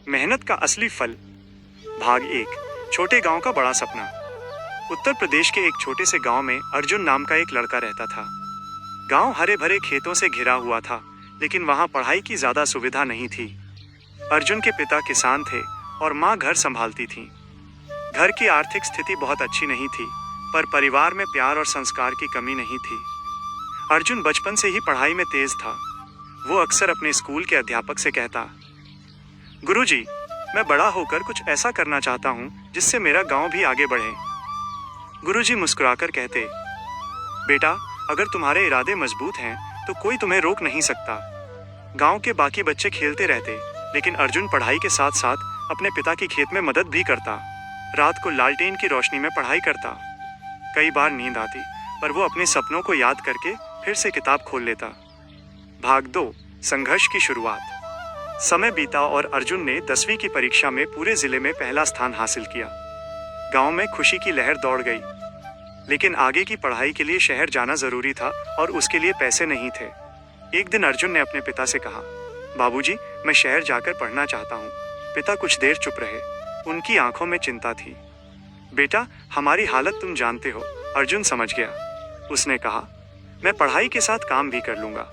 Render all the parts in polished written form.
मेहनत का असली फल। भाग 1। छोटे गांव का बड़ा सपना। उत्तर प्रदेश के एक छोटे से गांव में अर्जुन नाम का एक लड़का रहता था। गांव हरे भरे खेतों से घिरा हुआ था, लेकिन वहां पढ़ाई की ज्यादा सुविधा नहीं थी। अर्जुन के पिता किसान थे और माँ घर संभालती थी। घर की आर्थिक स्थिति बहुत अच्छी नहीं थी, पर परिवार में प्यार और संस्कार की कमी नहीं थी। अर्जुन बचपन से ही पढ़ाई में तेज था। वो अक्सर अपने स्कूल के अध्यापक से कहता, गुरुजी, मैं बड़ा होकर कुछ ऐसा करना चाहता हूँ जिससे मेरा गांव भी आगे बढ़े। गुरुजी मुस्कुराकर कहते, बेटा, अगर तुम्हारे इरादे मजबूत हैं तो कोई तुम्हें रोक नहीं सकता। गांव के बाकी बच्चे खेलते रहते, लेकिन अर्जुन पढ़ाई के साथ साथ अपने पिता की खेत में मदद भी करता। रात को लालटेन की रोशनी में पढ़ाई करता। कई बार नींद आती, पर वो अपने सपनों को याद करके फिर से किताब खोल लेता। भाग 2। संघर्ष की शुरुआत। समय बीता और अर्जुन ने 10वीं की परीक्षा में पूरे जिले में पहला स्थान हासिल किया। गांव में खुशी की लहर दौड़ गई, लेकिन आगे की पढ़ाई के लिए शहर जाना जरूरी था और उसके लिए पैसे नहीं थे। एक दिन अर्जुन ने अपने पिता से कहा, बाबूजी, मैं शहर जाकर पढ़ना चाहता हूँ। पिता कुछ देर चुप रहे। उनकी आंखों में चिंता थी। बेटा, हमारी हालत तुम जानते हो। अर्जुन समझ गया। उसने कहा, मैं पढ़ाई के साथ काम भी कर लूंगा।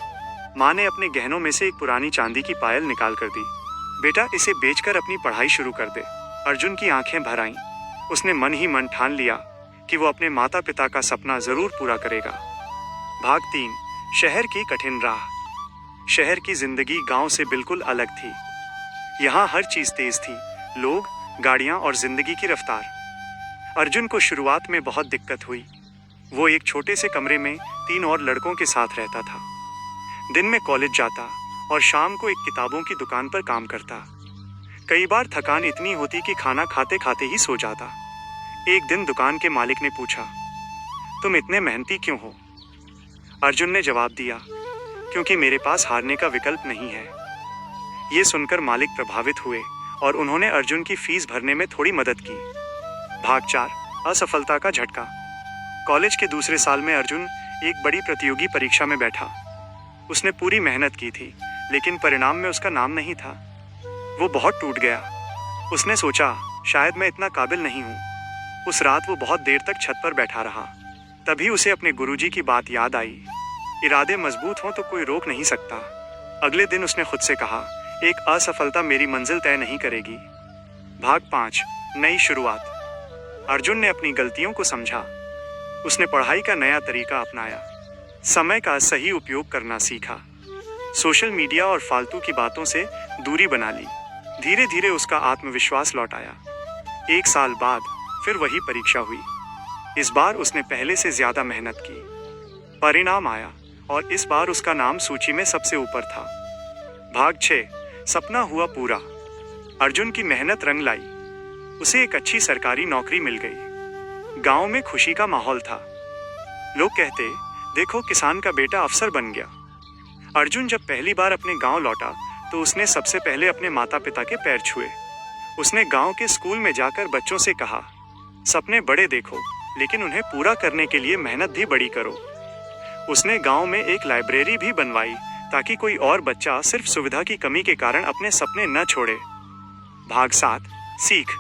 माँ ने अपने गहनों में से एक पुरानी चांदी की पायल निकाल कर दी। बेटा, इसे बेचकर अपनी पढ़ाई शुरू कर दे। अर्जुन की आंखें भर आईं। उसने मन ही मन ठान लिया कि वो अपने माता पिता का सपना जरूर पूरा करेगा। भाग 3। शहर की कठिन राह। शहर की जिंदगी गांव से बिल्कुल अलग थी। यहाँ हर चीज तेज थी, लोग, गाड़ियां और जिंदगी की रफ्तार। अर्जुन को शुरुआत में बहुत दिक्कत हुई। वो एक छोटे से कमरे में 3 और लड़कों के साथ रहता था। दिन में कॉलेज जाता और शाम को एक किताबों की दुकान पर काम करता। कई बार थकान इतनी होती कि खाना खाते खाते ही सो जाता। एक दिन दुकान के मालिक ने पूछा, तुम इतने मेहनती क्यों हो? अर्जुन ने जवाब दिया, क्योंकि मेरे पास हारने का विकल्प नहीं है। ये सुनकर मालिक प्रभावित हुए और उन्होंने अर्जुन की फीस भरने में थोड़ी मदद की। भाग 4। असफलता का झटका। कॉलेज के दूसरे साल में अर्जुन एक बड़ी प्रतियोगी परीक्षा में बैठा। उसने पूरी मेहनत की थी, लेकिन परिणाम में उसका नाम नहीं था। वो बहुत टूट गया। उसने सोचा, शायद मैं इतना काबिल नहीं हूँ। उस रात वो बहुत देर तक छत पर बैठा रहा। तभी उसे अपने गुरुजी की बात याद आई, इरादे मजबूत हों तो कोई रोक नहीं सकता। अगले दिन उसने खुद से कहा, एक असफलता मेरी मंजिल तय नहीं करेगी। भाग 5। नई शुरुआत। अर्जुन ने अपनी गलतियों को समझा। उसने पढ़ाई का नया तरीका अपनाया, समय का सही उपयोग करना सीखा, सोशल मीडिया और फालतू की बातों से दूरी बना ली। धीरे धीरे उसका आत्मविश्वास लौट आया। 1 साल बाद फिर वही परीक्षा हुई। इस बार उसने पहले से ज्यादा मेहनत की। परिणाम आया और इस बार उसका नाम सूची में सबसे ऊपर था। भाग 6। सपना हुआ पूरा। अर्जुन की मेहनत रंग लाई। उसे एक अच्छी सरकारी नौकरी मिल गई। गांव में खुशी का माहौल था। लोग कहते, देखो, किसान का बेटा अफसर बन गया। अर्जुन जब पहली बार अपने गांव लौटा तो उसने सबसे पहले अपने माता पिता के पैर छुए। उसने गांव के स्कूल में जाकर बच्चों से कहा, सपने बड़े देखो, लेकिन उन्हें पूरा करने के लिए मेहनत भी बड़ी करो। उसने गांव में एक लाइब्रेरी भी बनवाई ताकि कोई और बच्चा सिर्फ सुविधा की कमी के कारण अपने सपने न छोड़े। भाग 7। सीख।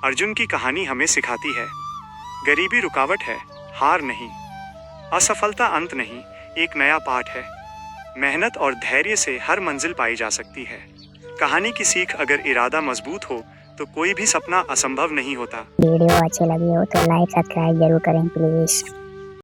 अर्जुन की कहानी हमें सिखाती है, गरीबी रुकावट है, हार नहीं। असफलता अंत नहीं, एक नया पाठ है। मेहनत और धैर्य से हर मंजिल पाई जा सकती है। कहानी की सीख, अगर इरादा मजबूत हो तो कोई भी सपना असंभव नहीं होता। वीडियो अच्छी लगी हो तो लाइक सब्सक्राइब जरूर करें प्लीज।